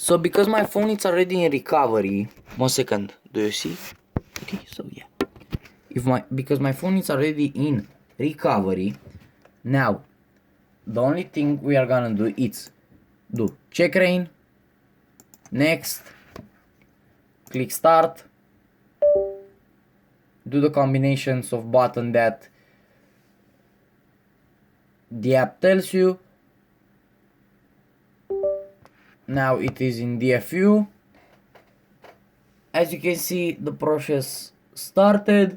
So because my phone is already in recovery, 1 second, do you see? Okay, so yeah. Because my phone is already in recovery, now the only thing we are gonna do is do check rain, next, click start, do the combinations of button that the app tells you. Now it is in DFU. As you can see, the process started.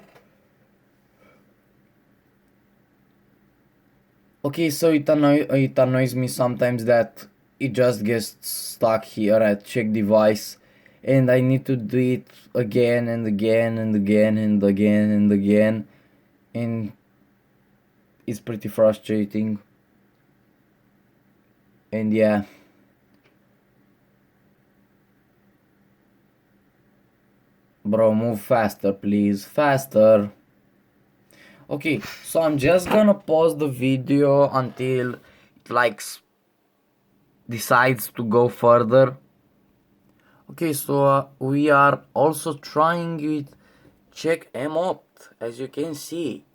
Okay, so it annoys me sometimes that it just gets stuck here at check device, and I need to do it again and again and again and again and again, and it's pretty frustrating. And yeah. Bro, move faster, please. Faster. Okay, so I'm just gonna pause the video until it decides to go further. Okay, so we are also trying with check emopt, as you can see,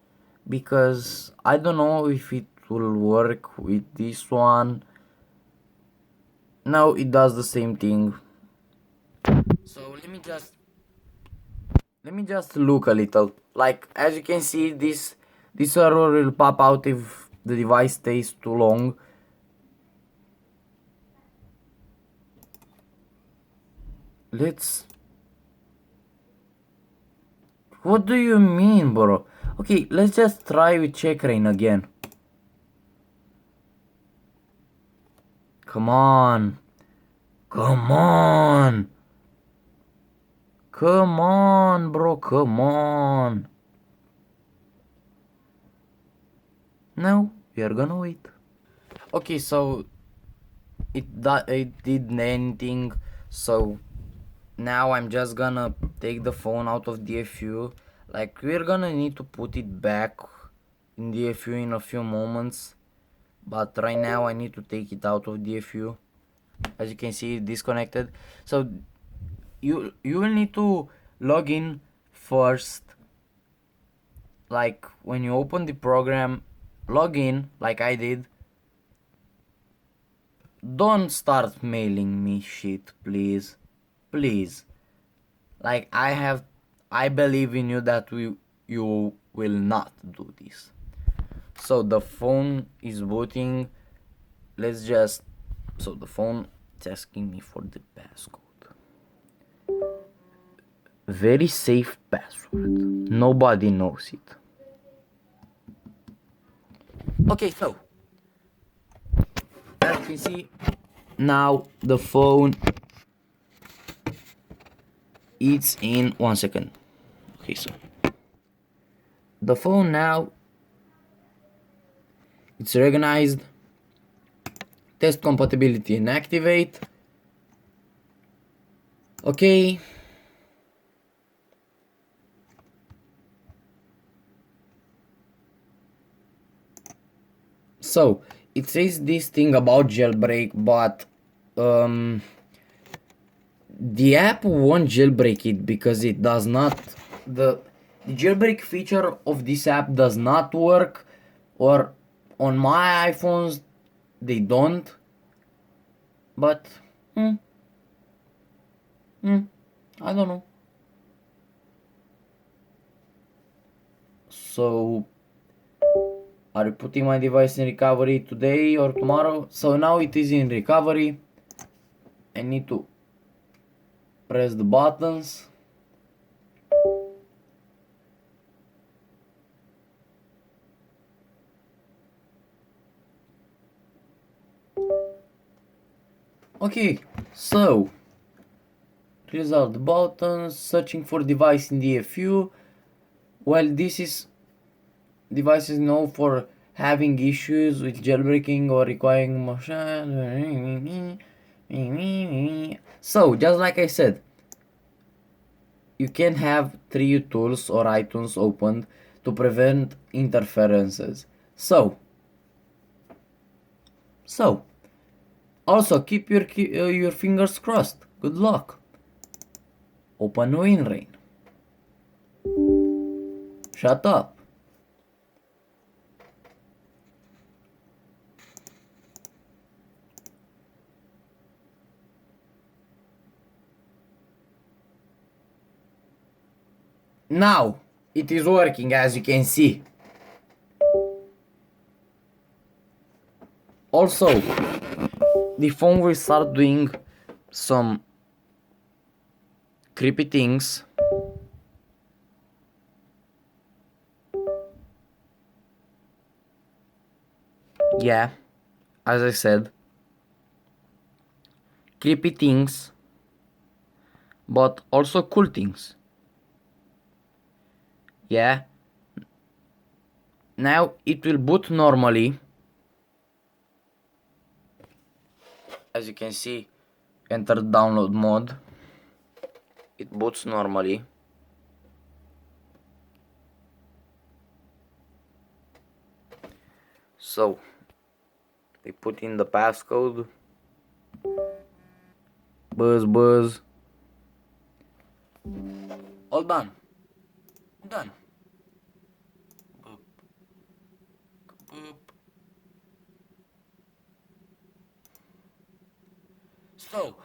because I don't know if it will work with this one. No, it does the same thing. So let me just look a little. Like, as you can see, this error will pop out if the device stays too long. What do you mean, bro? Okay, let's just try with check rain again. Come on. Come on. Come on, bro. Come on. No, we are gonna wait. Okay, so it did anything. So now I'm just gonna take the phone out of DFU. Like, we're gonna need to put it back in DFU in a few moments, but right now I need to take it out of DFU. As you can see, disconnected. So you will need to log in first. Like, when you open the program, log in like I did. Don't start mailing me shit, please. Please. Like, I believe in you that you will not do this. So the phone is booting. So the phone is asking me for the passcode. Very safe password. Nobody knows it. Okay, so as you can see, now the phone it's in 1 second. Okay, so the phone now it's recognized. Test compatibility and activate. Okay. So it says this thing about jailbreak, but the app won't jailbreak it because it does not. The jailbreak feature of this app does not work, or on my iPhones they don't. But I don't know. So are you putting my device in recovery today or tomorrow? So now it is in recovery. I need to press the buttons. Okay, so result buttons, searching for device in DFU. Well, this is devices known for having issues with jailbreaking or requiring motion. So, just like I said, you can have 3 tools or iTunes opened to prevent interferences. So Also, keep your fingers crossed. Good luck. Open WinRAin. Shut up. Now, it is working as you can see. Also, the phone will start doing some creepy things. Yeah, as I said, creepy things, but also cool things. Yeah, now it will boot normally. As you can see, enter download mode. It boots normally. So we put in the passcode. Buzz. All done. Done. Boop. Boop. So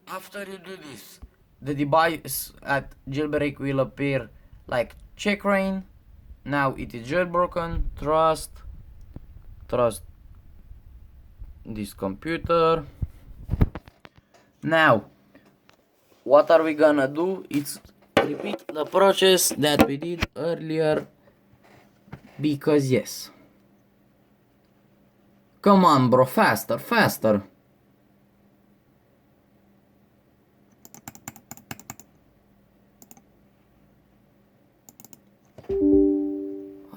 after you do this, the device at jailbreak will appear like check rain. Now it is jailbroken. Trust this computer. Now what are we gonna do? It's repeat the process that we did earlier, because yes. Come on bro, faster.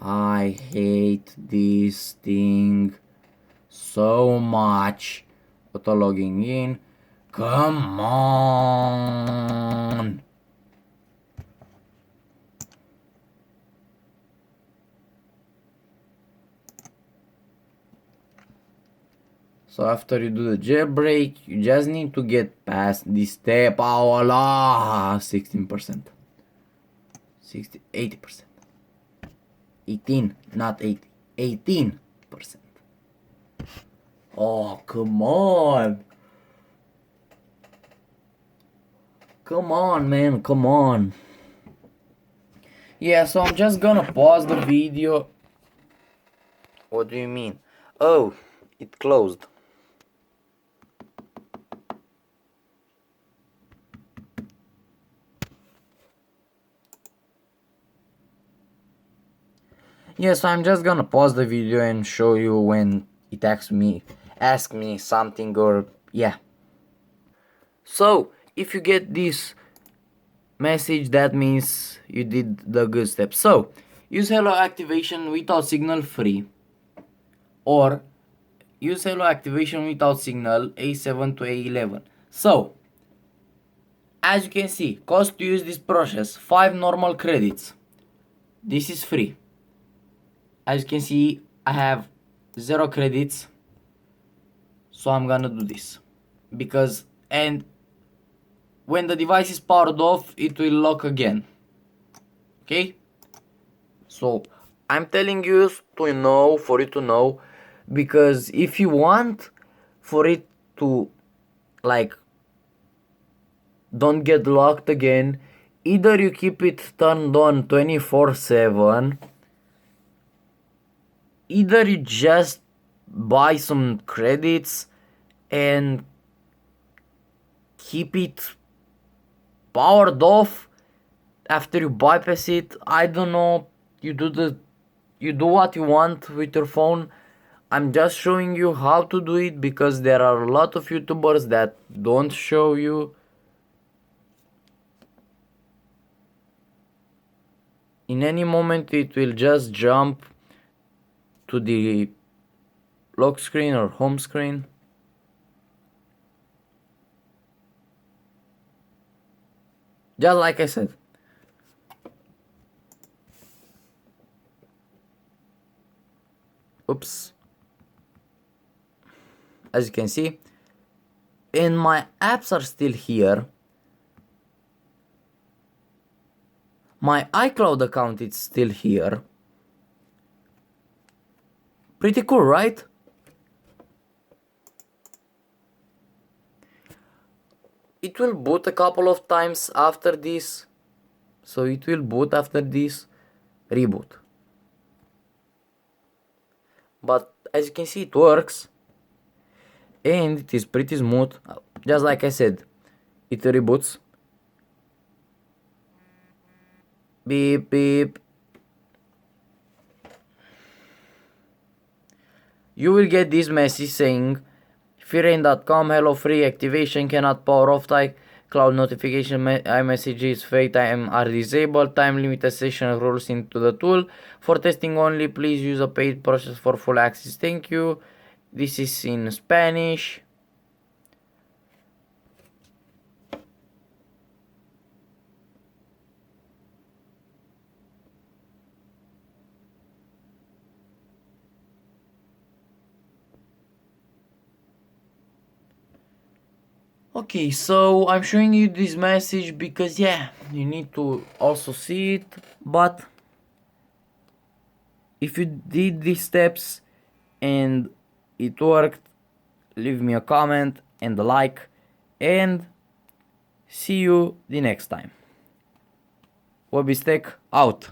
I hate this thing so much. Auto logging in. Come on. So after you do the jailbreak, you just need to get past this step. Oh la, 16%. 80%. 18, not 80. 18%. Oh, come on. Come on, man, come on. Yeah, so I'm just gonna pause the video. What do you mean? Oh, it closed. Yeah, so I'm just gonna pause the video and show you when it ask me something, or yeah. So if you get this message, that means you did the good step. So use hello activation without signal free, or use hello activation without signal A7 to A11. So as you can see, cost to use this process 5 normal credits. This is free. As you can see, I have 0 credits, so I'm gonna do this because, and when the device is powered off, it will lock again. Okay, so I'm telling you to know, for you to know, because if you want for it to like don't get locked again, either you keep it turned on 24/7, either you just buy some credits and keep it powered off after you bypass it. I don't know, you do what you want with your phone. I'm just showing you how to do it because there are a lot of YouTubers that don't show you. In any moment it will just jump to the lock screen or home screen. Just like I said. Oops. As you can see, and my apps are still here. My iCloud account is still here. Pretty cool, right? It will boot a couple of times after this. So it will boot after this reboot. But as you can see, it works. And it is pretty smooth. Just like I said, it reboots. Beep beep. You will get this message saying Freerain.com, hello, free activation cannot power off cloud notification iMessages fake time are disabled, time limited session rules into the tool. For testing only, please use a paid process for full access. Thank you. This is in Spanish. Okay, so I'm showing you this message because yeah, you need to also see it, but if you did these steps and it worked, leave me a comment and a like, and see you the next time. Wobbystack out.